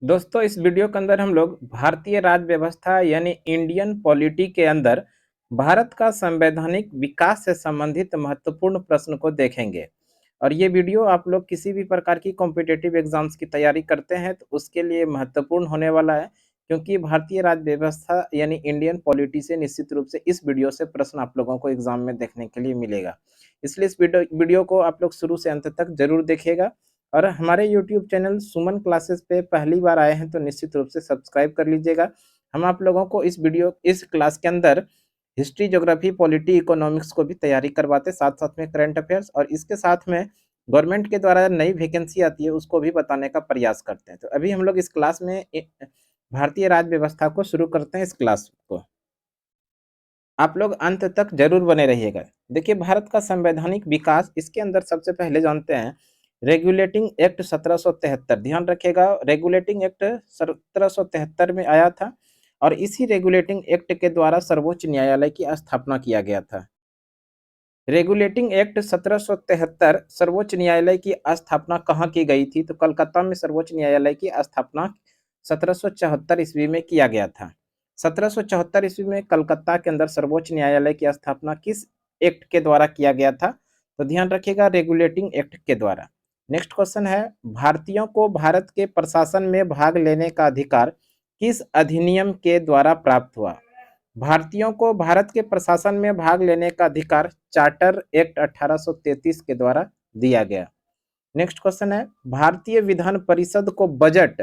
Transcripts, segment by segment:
दोस्तों इस वीडियो के अंदर हम लोग भारतीय राज्य व्यवस्था यानी इंडियन पॉलिटी के अंदर भारत का संवैधानिक विकास से संबंधित महत्वपूर्ण प्रश्न को देखेंगे। और ये वीडियो आप लोग किसी भी प्रकार की कॉम्पिटिटिव एग्जाम्स की तैयारी करते हैं तो उसके लिए महत्वपूर्ण होने वाला है, क्योंकि भारतीय राज्य व्यवस्था यानी इंडियन पॉलिटी से निश्चित रूप से इस वीडियो से प्रश्न आप लोगों को एग्जाम में देखने के लिए मिलेगा। इसलिए इस वीडियो को आप लोग शुरू से अंत तक जरूर देखिएगा। और हमारे यूट्यूब चैनल सुमन क्लासेस पे पहली बार आए हैं तो निश्चित रूप से सब्सक्राइब कर लीजिएगा। हम आप लोगों को इस क्लास के अंदर हिस्ट्री, ज्योग्राफी, पॉलिटी, इकोनॉमिक्स को भी तैयारी करवाते, साथ साथ में करंट अफेयर्स, और इसके साथ में गवर्नमेंट के द्वारा नई वैकेंसी आती है उसको भी बताने का प्रयास करते हैं। तो अभी हम लोग इस क्लास में भारतीय राज्य व्यवस्था को शुरू करते हैं। इस क्लास को आप लोग अंत तक जरूर बने रहिएगा। देखिए, भारत का संवैधानिक विकास, इसके अंदर सबसे पहले जानते हैं रेगुलेटिंग एक्ट 1773। ध्यान रखिएगा, रेगुलेटिंग एक्ट 1773 में आया था और इसी रेगुलेटिंग एक्ट के द्वारा सर्वोच्च न्यायालय की स्थापना किया गया था। रेगुलेटिंग एक्ट 1773 सर्वोच्च न्यायालय की स्थापना कहाँ की गई थी? तो कलकत्ता में सर्वोच्च न्यायालय की स्थापना 1774 ईस्वी में किया गया था। 1774 ईस्वी में कलकत्ता के अंदर सर्वोच्च न्यायालय की स्थापना किस एक्ट के द्वारा किया गया था? तो ध्यान रखिएगा, रेगुलेटिंग एक्ट के द्वारा। नेक्स्ट क्वेश्चन है, भारतीयों को भारत के प्रशासन में भाग लेने का अधिकार किस अधिनियम के द्वारा प्राप्त हुआ? भारतीयों को भारत के प्रशासन में भाग लेने का अधिकार चार्टर एक्ट 1833 के द्वारा दिया गया। नेक्स्ट क्वेश्चन है, भारतीय विधान परिषद को बजट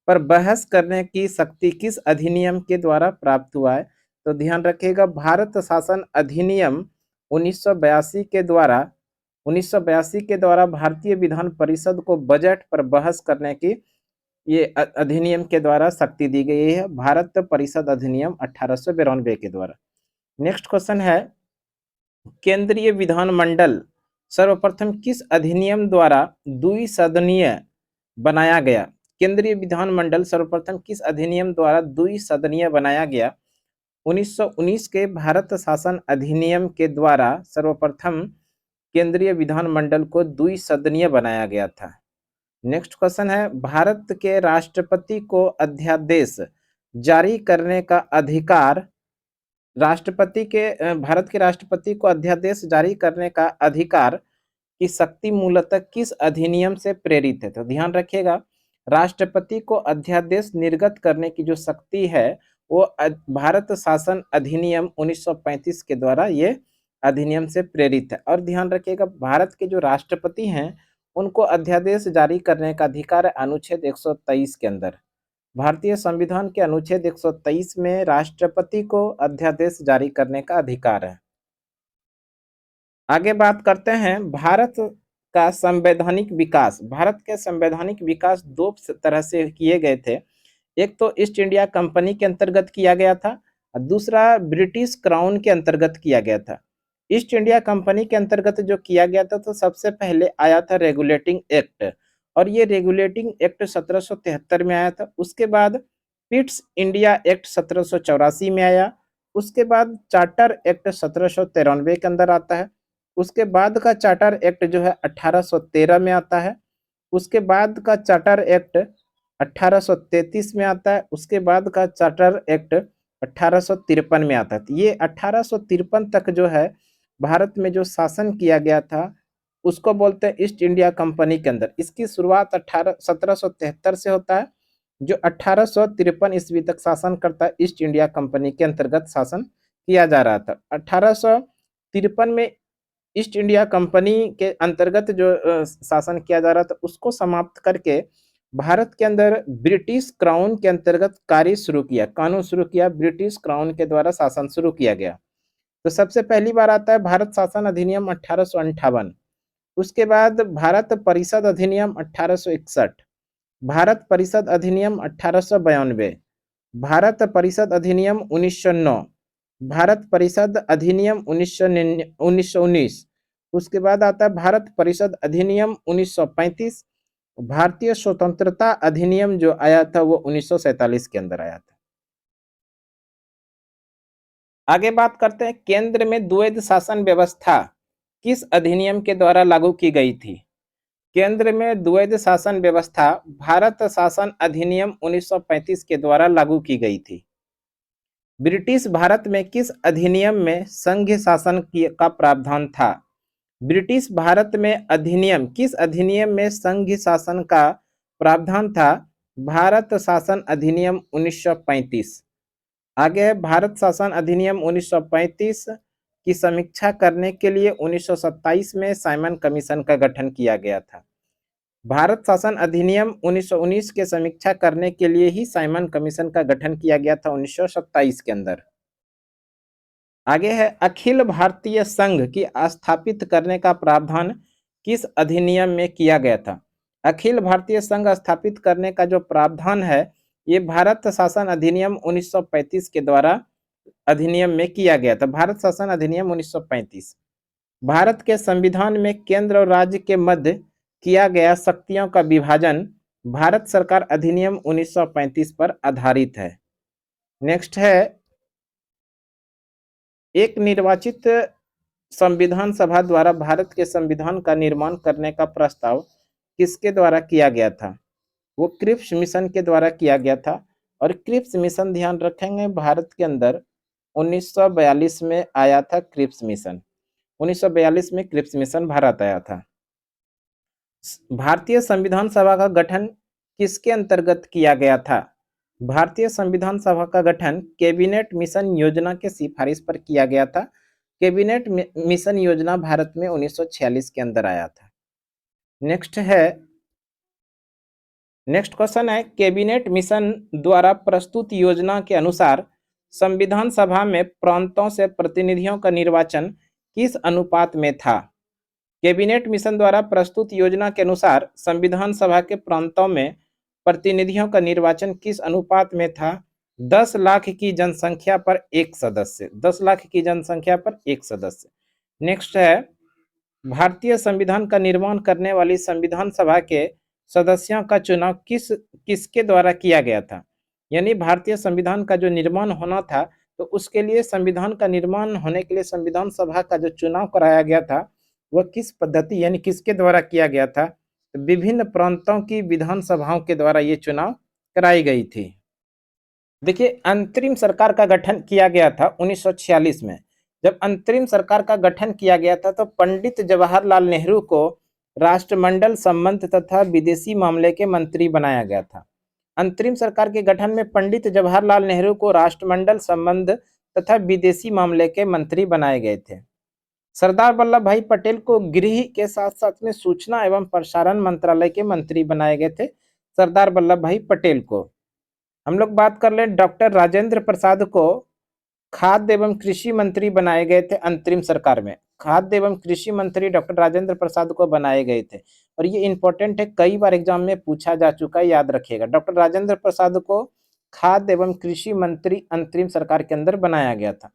पर बहस करने की शक्ति किस अधिनियम के द्वारा प्राप्त हुआ है? तो ध्यान रखिएगा, भारत शासन अधिनियम 1982 के द्वारा 1982 के द्वारा भारतीय विधान परिषद को बजट पर बहस करने की ये अधिनियम के द्वारा शक्ति दी गई है, भारत परिषद अधिनियम 1892 के द्वारा। नेक्स्ट क्वेश्चन है, केंद्रीय विधानमंडल सर्वप्रथम किस अधिनियम द्वारा द्विसदनीय बनाया गया? केंद्रीय विधानमंडल सर्वप्रथम किस अधिनियम द्वारा द्विसदनीय बनाया गया? 1919 के भारत शासन अधिनियम के द्वारा सर्वप्रथम केंद्रीय विधानमंडल को द्विसदनीय बनाया गया था। नेक्स्ट क्वेश्चन है, भारत के राष्ट्रपति को अध्यादेश जारी करने का अधिकार भारत के राष्ट्रपति को अध्यादेश जारी करने का अधिकार की शक्ति मूलतः किस अधिनियम से प्रेरित है? तो ध्यान रखिएगा, राष्ट्रपति को अध्यादेश निर्गत करने की जो शक्ति है वो भारत शासन अधिनियम 1935 के द्वारा ये अधिनियम से प्रेरित है। और ध्यान रखिएगा, भारत के जो राष्ट्रपति हैं उनको अध्यादेश जारी करने का अधिकार है अनुच्छेद 123 के अंदर। भारतीय संविधान के अनुच्छेद 123 में राष्ट्रपति को अध्यादेश जारी करने का अधिकार है। आगे बात करते हैं भारत का संवैधानिक विकास। भारत के संवैधानिक विकास दो तरह से किए गए थे। एक तो ईस्ट इंडिया कंपनी के अंतर्गत किया गया था और दूसरा ब्रिटिश क्राउन के अंतर्गत किया गया था। ईस्ट इंडिया कंपनी के अंतर्गत जो किया गया था तो सबसे पहले आया था रेगुलेटिंग एक्ट, और ये रेगुलेटिंग एक्ट 1773 में आया था। उसके बाद पिट्स इंडिया एक्ट 1784 में आया। उसके बाद चार्टर एक्ट 1793 के अंदर आता है। उसके बाद का चार्टर एक्ट जो है 1813 में आता है। उसके बाद का चार्टर एक्ट 1833 में आता है। उसके बाद का चार्टर एक्ट 1853 में आता है। तो ये 1853 तक जो है भारत में जो शासन किया गया था उसको बोलते हैं ईस्ट इंडिया कंपनी के अंदर। इसकी शुरुआत 1773 से होता है, जो 1853 ईस्वी तक शासन करता है। ईस्ट इंडिया कंपनी के अंतर्गत शासन किया जा रहा था। 1853 में ईस्ट इंडिया कंपनी के अंतर्गत जो शासन किया जा रहा था उसको समाप्त करके भारत के अंदर ब्रिटिश क्राउन के अंतर्गत कार्य शुरू किया, कानून शुरू किया, ब्रिटिश क्राउन के द्वारा शासन शुरू किया गया। तो सबसे पहली बार आता है भारत शासन अधिनियम 1858। उसके बाद भारत परिषद अधिनियम 1861, भारत परिषद अधिनियम 1892, भारत परिषद अधिनियम 1909, भारत परिषद अधिनियम 1919। उसके बाद आता है भारत परिषद अधिनियम 1935। भारतीय स्वतंत्रता अधिनियम जो आया था वो 1947 के अंदर आया था। आगे बात करते हैं, केंद्र में द्वैध शासन व्यवस्था किस अधिनियम के द्वारा लागू की गई थी? केंद्र में द्वैध शासन व्यवस्था भारत शासन अधिनियम 1935 के द्वारा लागू की गई थी। ब्रिटिश भारत में किस अधिनियम में संघ शासन का प्रावधान था? ब्रिटिश भारत में अधिनियम किस अधिनियम में संघ शासन का प्रावधान था? भारत शासन अधिनियम 1935। आगे है भारत शासन अधिनियम 1935 की समीक्षा करने के लिए 1927 में साइमन कमीशन का गठन किया गया था। भारत शासन अधिनियम 1919 के समीक्षा करने के लिए ही साइमन कमीशन का गठन किया गया था 1927 के अंदर। आगे है अखिल भारतीय संघ की स्थापित करने का प्रावधान किस अधिनियम में किया गया था? अखिल भारतीय संघ स्थापित करने का जो प्रावधान है ये भारत शासन अधिनियम 1935 के द्वारा अधिनियम में किया गया था। भारत शासन अधिनियम 1935। भारत के संविधान में केंद्र और राज्य के मध्य किया गया शक्तियों का विभाजन भारत सरकार अधिनियम 1935 पर आधारित है। नेक्स्ट है एक निर्वाचित संविधान सभा द्वारा भारत के संविधान का निर्माण करने का प्रस्ताव किसके द्वारा किया गया था? वो क्रिप्स मिशन के द्वारा किया गया था। और क्रिप्स मिशन ध्यान रखेंगे भारत के अंदर 1942 में आया था क्रिप्स मिशन। 1942 में क्रिप्स मिशन भारत आया था। भारतीय संविधान सभा का गठन किसके अंतर्गत किया गया था? भारतीय संविधान सभा का गठन कैबिनेट मिशन योजना के सिफारिश पर किया गया था। कैबिनेट मिशन योजना भारत में 1946 के अंदर आया था। नेक्स्ट क्वेश्चन है कैबिनेट मिशन द्वारा प्रस्तुत योजना के अनुसार संविधान सभा में प्रांतों से प्रतिनिधियों का निर्वाचन किस अनुपात में था? कैबिनेट मिशन द्वारा प्रस्तुत योजना के अनुसार संविधान सभा के प्रांतों में प्रतिनिधियों का निर्वाचन किस अनुपात में था? 10 लाख की जनसंख्या पर एक सदस्य। 10 लाख की जनसंख्या पर एक सदस्य। नेक्स्ट है भारतीय संविधान का निर्माण करने वाली संविधान सभा के सदस्यों का चुनाव किसके द्वारा किया गया था? यानी भारतीय संविधान का जो निर्माण होना था तो उसके लिए संविधान का निर्माण होने के लिए संविधान सभा का जो चुनाव कराया गया था वह किस पद्धति यानी किसके द्वारा किया गया था? तो विभिन्न प्रांतों की विधानसभाओं के द्वारा ये चुनाव कराई गई थी। देखिए अंतरिम सरकार का गठन किया गया था 1946 में। जब अंतरिम सरकार का गठन किया गया था तो पंडित जवाहरलाल नेहरू को राष्ट्रमंडल संबंध तथा विदेशी मामले के मंत्री बनाया गया था। अंतरिम सरकार के गठन में पंडित जवाहरलाल नेहरू को राष्ट्रमंडल संबंध तथा विदेशी मामले के मंत्री बनाए गए थे। सरदार वल्लभ भाई पटेल को गृह के साथ साथ में सूचना एवं प्रसारण मंत्रालय के मंत्री बनाए गए थे। सरदार वल्लभ भाई पटेल को हम लोग बात कर ले डॉक्टर राजेंद्र प्रसाद को खाद्य एवं कृषि मंत्री बनाए गए थे अंतरिम सरकार में। खाद्य एवं कृषि मंत्री डॉक्टर राजेंद्र प्रसाद को बनाए गए थे और ये इंपॉर्टेंट है, कई बार एग्जाम में पूछा जा चुका है, याद रखिएगा। डॉक्टर राजेंद्र प्रसाद को खाद्य एवं कृषि मंत्री अंतरिम सरकार के अंदर बनाया गया था।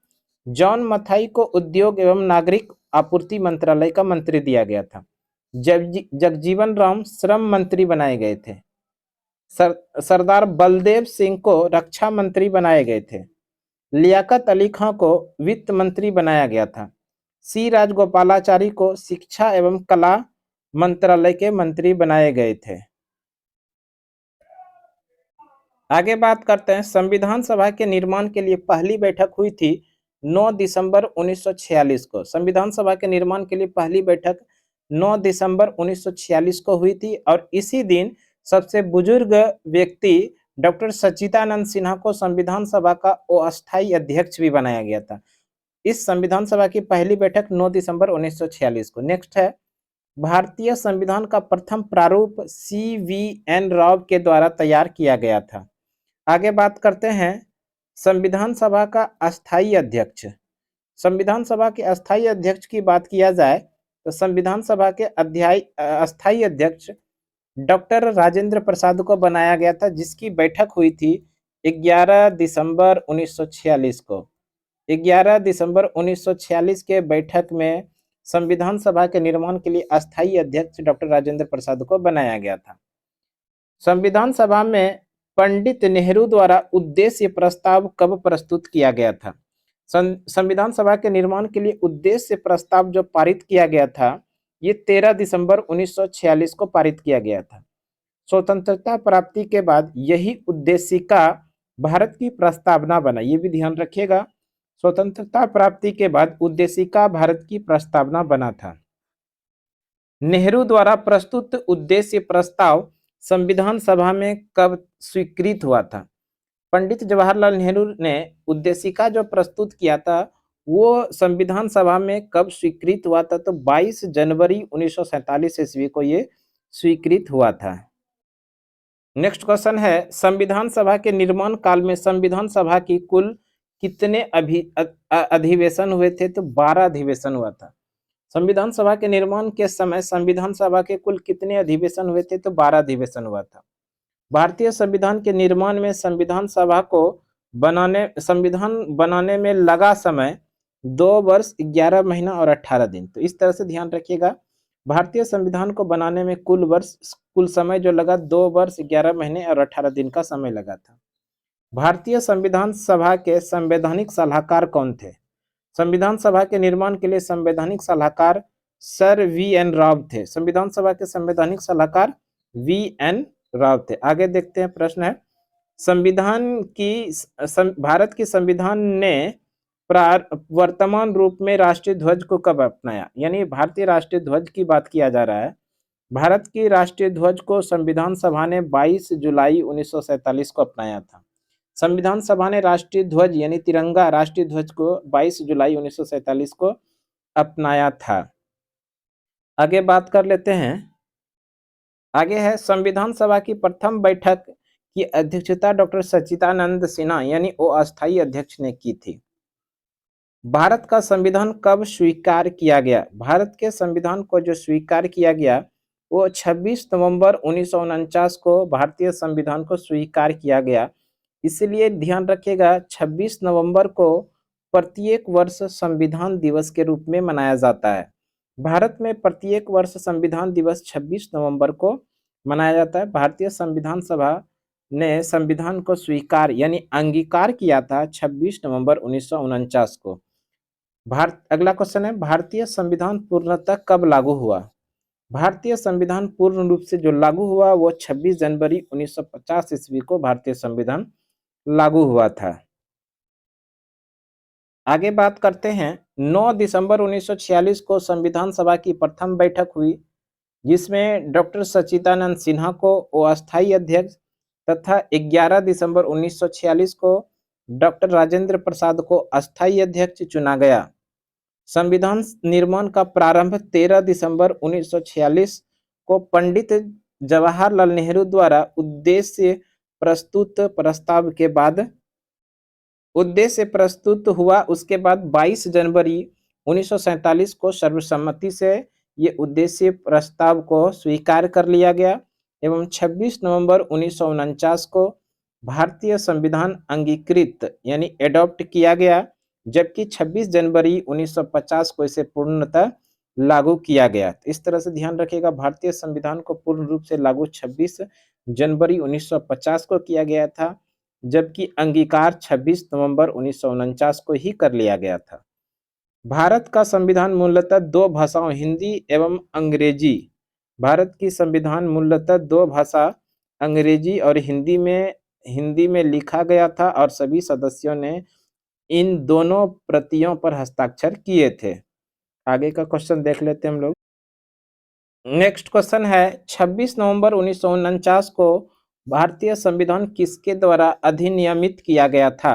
जॉन मथाई को उद्योग एवं नागरिक आपूर्ति मंत्रालय का मंत्री दिया गया था। जगजीवन राम श्रम मंत्री बनाए गए थे। सरदार बलदेव सिंह को रक्षा मंत्री बनाए गए थे। लियाकत अली खां को वित्त मंत्री बनाया गया था। सी राजगोपालाचारी को शिक्षा एवं कला मंत्रालय के मंत्री बनाए गए थे। आगे बात करते हैं संविधान सभा के निर्माण के लिए पहली बैठक हुई थी 9 दिसंबर 1946 को। संविधान सभा के निर्माण के लिए पहली बैठक 9 दिसंबर 1946 को हुई थी और इसी दिन सबसे बुजुर्ग व्यक्ति डॉक्टर सच्चिदानंद सिन्हा को संविधान सभा का अस्थायी अध्यक्ष भी बनाया गया था। इस संविधान सभा की पहली बैठक 9 दिसंबर 1946 को। नेक्स्ट है भारतीय संविधान का प्रथम प्रारूप CVN राव के द्वारा तैयार किया गया था। आगे बात करते हैं संविधान सभा का अस्थायी अध्यक्ष। संविधान सभा के अस्थायी अध्यक्ष की बात किया जाए तो संविधान सभा के अस्थायी अध्यक्ष डॉक्टर राजेंद्र प्रसाद को बनाया गया था, जिसकी बैठक हुई थी 11 दिसंबर 1946 को। 11 दिसंबर 1946 के बैठक में संविधान सभा के निर्माण के लिए अस्थायी अध्यक्ष डॉक्टर राजेंद्र प्रसाद को बनाया गया था। संविधान सभा में पंडित नेहरू द्वारा उद्देश्य प्रस्ताव कब प्रस्तुत किया गया था? संविधान सभा के निर्माण के लिए उद्देश्य प्रस्ताव जो पारित किया गया था ये 13 दिसंबर 1946 को पारित किया गया था। स्वतंत्रता प्राप्ति के बाद यही उद्देशिका भारत की प्रस्तावना बना, ये भी ध्यान रखिएगा। स्वतंत्रता प्राप्ति के बाद उद्देशिका भारत की प्रस्तावना बना था। नेहरू द्वारा प्रस्तुत उद्देश्य प्रस्ताव संविधान सभा में कब स्वीकृत हुआ था? पंडित जवाहरलाल नेहरू ने उद्देशिका जो प्रस्तुत किया था वो संविधान सभा में कब स्वीकृत हुआ था? तो 22 जनवरी 1947 ईस्वी को ये स्वीकृत हुआ था। नेक्स्ट क्वेश्चन है, संविधान सभा के निर्माण काल में संविधान सभा की कुल कितने अधिवेशन हुए थे? तो 12 अधिवेशन हुआ था। संविधान सभा के निर्माण के समय संविधान सभा के कुल कितने अधिवेशन हुए थे? तो 12 अधिवेशन हुआ था। भारतीय संविधान के निर्माण में संविधान बनाने में लगा समय 2 वर्ष 11 महीना और 18 दिन। तो इस तरह से ध्यान रखिएगा, भारतीय संविधान को बनाने में कुल समय जो लगा 2 वर्ष 11 महीने और 18 दिन का समय लगा था। भारतीय संविधान सभा के संवैधानिक सलाहकार कौन थे? संविधान सभा के निर्माण के लिए संवैधानिक सलाहकार सर वी.एन. राव थे। संविधान सभा के संवैधानिक सलाहकार वी.एन. राव थे। आगे देखते हैं, प्रश्न है, भारत की संविधान ने वर्तमान रूप में राष्ट्रीय ध्वज को कब अपनाया? यानी भारतीय राष्ट्रीय ध्वज की बात किया जा रहा है। भारत की राष्ट्रीय ध्वज को संविधान सभा ने 22 जुलाई 1947 को अपनाया था। संविधान सभा ने राष्ट्रीय ध्वज यानी तिरंगा राष्ट्रीय ध्वज को 22 जुलाई 1947 को अपनाया था। आगे बात कर लेते हैं। आगे है, संविधान सभा की प्रथम बैठक की अध्यक्षता डॉक्टर सच्चिदानंद सिन्हा यानी अस्थायी अध्यक्ष ने की थी। भारत का संविधान कब स्वीकार किया गया? भारत के संविधान को जो स्वीकार किया गया वो 26 नवंबर 1949 को भारतीय संविधान को स्वीकार किया गया। इसलिए ध्यान रखिएगा 26 नवंबर को प्रत्येक वर्ष संविधान दिवस के रूप में मनाया जाता है। भारत में प्रत्येक वर्ष संविधान दिवस 26 नवंबर को मनाया जाता है। भारतीय संविधान सभा ने संविधान को स्वीकार यानी अंगीकार किया था 26 नवंबर 1949 को। अगला क्वेश्चन है, भारतीय संविधान पूर्णतः कब लागू हुआ? भारतीय संविधान पूर्ण रूप से जो लागू हुआ वो 26 जनवरी 1950 ईस्वी को भारतीय संविधान लागू हुआ था। आगे बात करते हैं, 9 दिसंबर 1946 को संविधान सभा की प्रथम बैठक हुई जिसमें डॉक्टर सच्चिदानंद सिन्हा को अस्थायी अध्यक्ष तथा 11 दिसंबर 1946 को डॉक्टर राजेंद्र प्रसाद को अस्थायी अध्यक्ष चुना गया। संविधान निर्माण का प्रारंभ 13 दिसंबर 1946 को पंडित जवाहरलाल नेहरू द्वारा उद्देश्य प्रस्तुत हुआ। उसके बाद 22 जनवरी 1947 को सर्वसम्मति से ये उद्देश्य प्रस्ताव को स्वीकार कर लिया गया एवं 26 नवंबर 1949 को भारतीय संविधान अंगीकृत यानी एडॉप्ट किया गया, जबकि 26 जनवरी 1950 को इसे पूर्णतः लागू किया गया। इस तरह से ध्यान रखिएगा, भारतीय संविधान को पूर्ण रूप से लागू 26 जनवरी 1950 को किया गया था, जबकि अंगीकार 26 नवंबर 1949 को ही कर लिया गया था। भारत का संविधान मूलतः 2 भाषाओं हिंदी एवं अंग्रेजी। भारत की संविधान मूलतः 2 भाषा अंग्रेजी और हिंदी में लिखा गया था और सभी सदस्यों ने इन दोनों प्रतियों पर हस्ताक्षर किए थे। आगे का क्वेश्चन देख लेते हैं हम लोग। नेक्स्ट क्वेश्चन है, 26 नवंबर 1949 को भारतीय संविधान किसके द्वारा अधिनियमित किया गया था?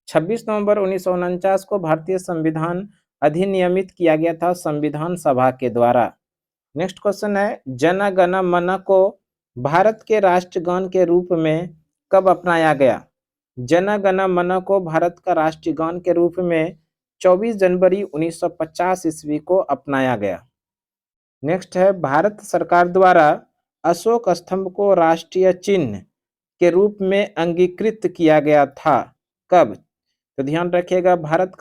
26 नवंबर 1949 को भारतीय संविधान अधिनियमित किया गया था संविधान सभा के द्वारा। नेक्स्ट क्वेश्चन है, जन गण मन को भारत के राष्ट्रगान के रूप में कब अपनाया गया? जन गण मन को भारत का राष्ट्रगान के रूप में 24 जनवरी 1950 ईस्वी को अपनाया गया। नेक्स्ट है, भारत सरकार द्वारा अशोक स्तंभ को राष्ट्रीय चिन्ह के रूप में अंगीकृत किया गया था कब? तो ध्यान रखिएगा, भारत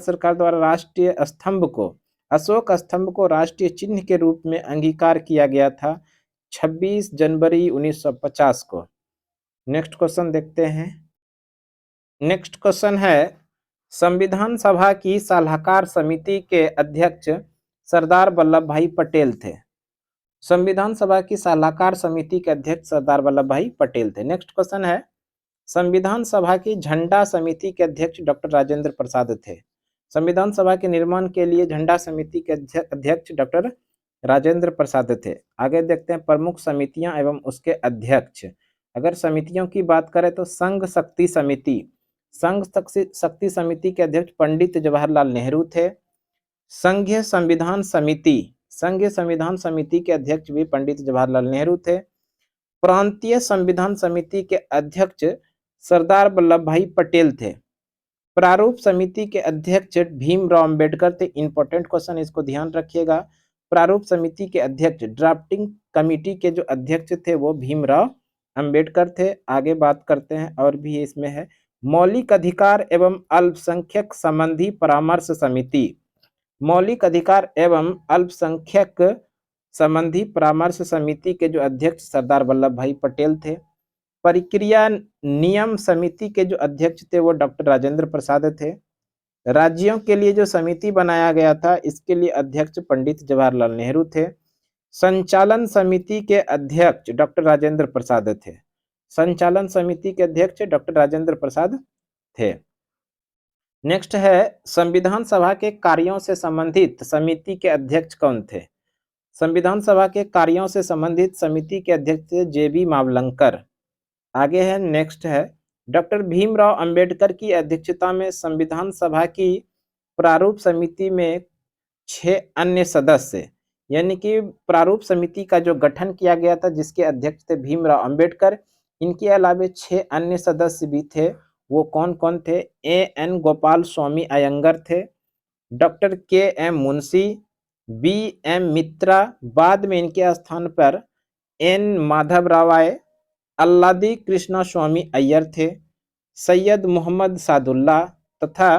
सरकार द्वारा राष्ट्रीय स्तंभ को अशोक स्तंभ को राष्ट्रीय चिन्ह के रूप में अंगीकार किया गया था 26 जनवरी 1950 को। नेक्स्ट क्वेश्चन देखते हैं। नेक्स्ट क्वेश्चन है, संविधान सभा की सलाहकार समिति के अध्यक्ष सरदार वल्लभ भाई पटेल थे। संविधान सभा की सलाहकार समिति के अध्यक्ष सरदार वल्लभ भाई पटेल थे। नेक्स्ट क्वेश्चन है, संविधान सभा की झंडा समिति के अध्यक्ष डॉक्टर राजेंद्र प्रसाद थे। संविधान सभा के निर्माण के लिए झंडा समिति के अध्यक्ष डॉक्टर राजेंद्र प्रसाद थे। आगे देखते हैं प्रमुख समितियां एवं उसके अध्यक्ष। अगर समितियों की बात करें तो संघ शक्ति समिति, संघ शक्ति समिति के अध्यक्ष पंडित जवाहरलाल नेहरू थे। संघीय संविधान समिति, संघीय संविधान समिति के अध्यक्ष भी पंडित जवाहरलाल नेहरू थे। प्रांतीय संविधान समिति के अध्यक्ष सरदार वल्लभ भाई पटेल थे। प्रारूप समिति के अध्यक्ष भीमराव अंबेडकर थे। इंपॉर्टेंट क्वेश्चन, इसको ध्यान रखिएगा। प्रारूप समिति के अध्यक्ष, ड्राफ्टिंग कमेटी के जो अध्यक्ष थे वो भीमराव अंबेडकर थे। आगे बात करते हैं, और भी इसमें है मौलिक अधिकार एवं अल्पसंख्यक संबंधी परामर्श समिति। मौलिक अधिकार एवं अल्पसंख्यक संबंधी परामर्श समिति के जो अध्यक्ष सरदार वल्लभ भाई पटेल थे। प्रक्रिया नियम समिति के जो अध्यक्ष थे वो डॉक्टर राजेंद्र प्रसाद थे। राज्यों के लिए जो समिति बनाया गया था इसके लिए अध्यक्ष पंडित जवाहरलाल नेहरू थे। संचालन समिति के अध्यक्ष डॉक्टर राजेंद्र प्रसाद थे। संचालन समिति के अध्यक्ष डॉक्टर राजेंद्र प्रसाद थे। नेक्स्ट है, संविधान सभा के कार्यों से संबंधित समिति के अध्यक्ष कौन थे? संविधान सभा के कार्यों से संबंधित समिति के अध्यक्ष थे जेबी मावलंकर। आगे है, नेक्स्ट है, डॉक्टर भीमराव अंबेडकर की अध्यक्षता में संविधान सभा की प्रारूप समिति में 6 अन्य सदस्य, यानी कि प्रारूप समिति का जो गठन किया गया था जिसके अध्यक्ष थे भीमराव अंबेडकर, इनके अलावा 6 अन्य सदस्य भी थे। वो कौन कौन थे? एन गोपाल स्वामी अयंगर थे, डॉक्टर के.एम. मुंशी, बी.एम. मित्रा, बाद में इनके स्थान पर एन माधवराव आए, अल्लादी कृष्णा स्वामी अय्यर थे, सैयद मोहम्मद सादुल्ला तथा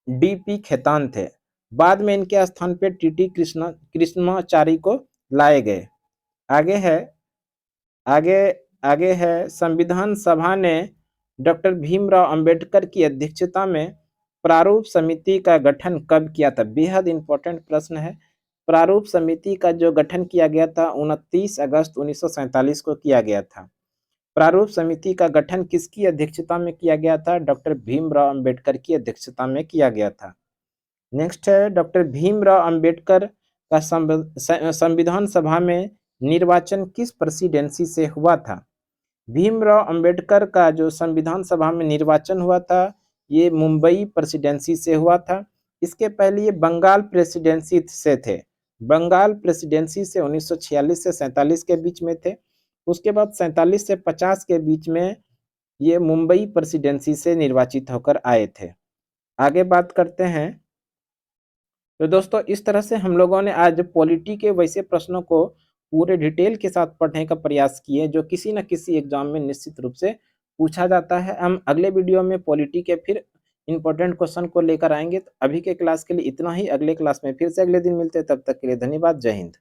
डी.पी. खेतान थे। बाद में इनके स्थान पर टी.टी. कृष्णाचारी को लाए गए। आगे है, संविधान सभा ने डॉक्टर भीमराव अंबेडकर की अध्यक्षता में प्रारूप समिति का गठन कब किया था? बेहद इंपॉर्टेंट प्रश्न है। प्रारूप समिति का जो गठन किया गया था 29 अगस्त 1947 को किया गया था। प्रारूप समिति का गठन किसकी अध्यक्षता में किया गया था? डॉक्टर भीमराव अंबेडकर की अध्यक्षता में किया गया था। नेक्स्ट है, डॉक्टर भीमराव अंबेडकर का संविधान सभा में निर्वाचन किस प्रेसिडेंसी से हुआ था? भीमराव अंबेडकर का जो संविधान सभा में निर्वाचन हुआ था ये मुंबई प्रेसिडेंसी से हुआ था। इसके पहले ये बंगाल प्रेसिडेंसी से थे। बंगाल प्रेसिडेंसी से 1946 से 47 के बीच में थे। उसके बाद 47 से 50 के बीच में ये मुंबई प्रेसिडेंसी से निर्वाचित होकर आए थे। आगे बात करते हैं। तो दोस्तों, इस तरह से हम लोगों ने आज पॉलिटी के वैसे प्रश्नों को पूरे डिटेल के साथ पढ़ने का प्रयास किए जो किसी न किसी एग्जाम में निश्चित रूप से पूछा जाता है। हम अगले वीडियो में पॉलिटी के फिर इंपॉर्टेंट क्वेश्चन को लेकर आएंगे। तो अभी के क्लास के लिए इतना ही। अगले क्लास में फिर से अगले दिन मिलते हैं। तब तक के लिए धन्यवाद। जय हिंद।